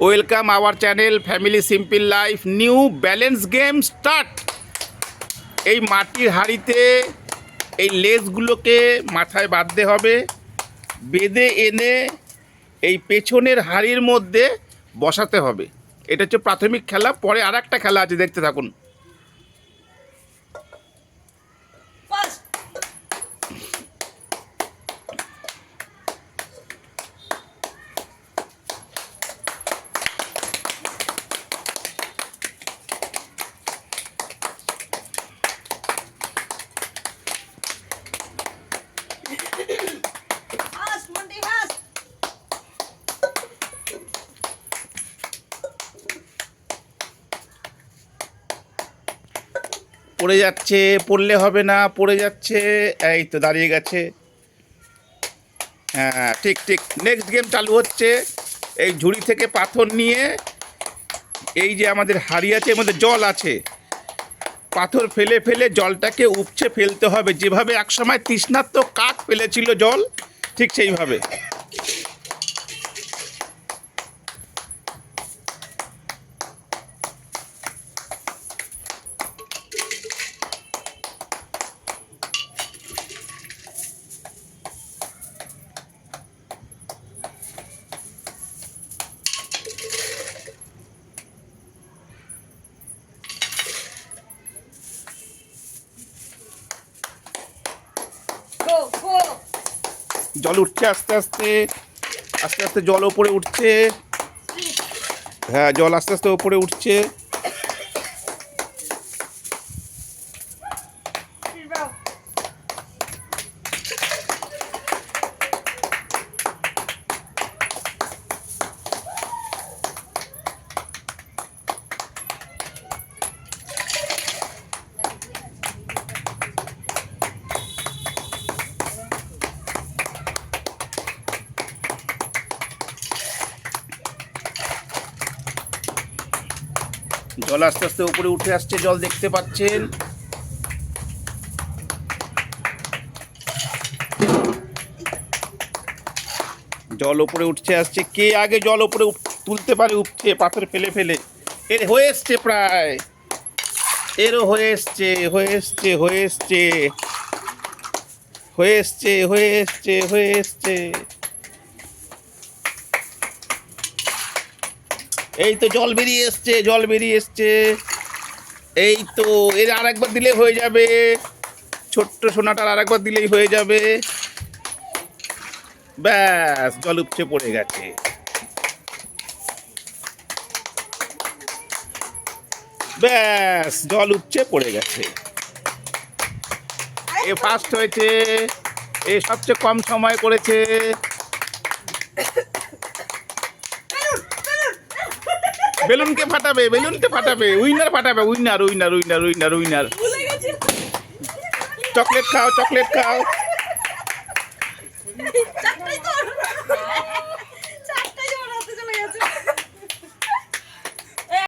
Welcome our channel family simple life. New balance game start. এই মাটির হাঁড়িতে এই লেজগুলোকে মাথায় বাঁধতে হবে, বেঁধে এনে এই পেছনের হাঁড়ির মধ্যে বসাতে হবে। এটা হচ্ছে প্রাথমিক খেলা। পরে আর একটা খেলা আছে, দেখতে থাকুন। পড়ে যাচ্ছে, পড়লে হবে না, পড়ে যাচ্ছে। এই তো দাঁড়িয়ে গেছে। হ্যাঁ, ঠিক ঠিক। নেক্সট গেম চালু হচ্ছে। এই ঝুড়ি থেকে পাথর নিয়ে, এই যে আমাদের হাঁড়ি আছে, এর মধ্যে জল আছে, পাথর ফেলে ফেলে জলটাকে উপচে ফেলতে হবে। যেভাবে একসময় তৃষ্ণার্ত কাক ফেলেছিল জল, ঠিক সেইভাবে। জল উঠছে আস্তে আস্তে, আস্তে আস্তে জল ওপরে উঠছে। হ্যাঁ, জল আস্তে আস্তে ওপরে উঠছে। জল আস্তে আস্তে উপরে উঠে আসছে, জল দেখতে পাচ্ছেন। জল উপরে উঠছে আসছে। কে আগে জল উপরে তুলতে পারে উঠছে পাথর ফেলে ফেলে? এর হয়ে এসছে প্রায়, এরও হয়ে এসছে, হয়ে এসছে, হয়ে এসছে, হয়ে এসছে, হয়ে এসছে, হয়ে এসছে। এই তো জল বেরিয়ে এসছে, জল বেরিয়ে এসছে। এই তো, এর আর একবার দিলে হয়ে যাবে। ছোট্ট সোনাটার আর একবার দিলেই হয়ে যাবে। ব্যাস, জল উপচে পড়ে গেছে। ব্যাস, জল উপচে পড়ে গেছে। এ ফার্স্ট হয়েছে, এ সবচেয়ে কম সময় করেছে। বেলুনকে ফাটাবে, বেলুনকে ফাটাবে, উইনার ফাটাবে, winner, winner, winner, winner, winner. Chocolate খাও, চকলেট খাও।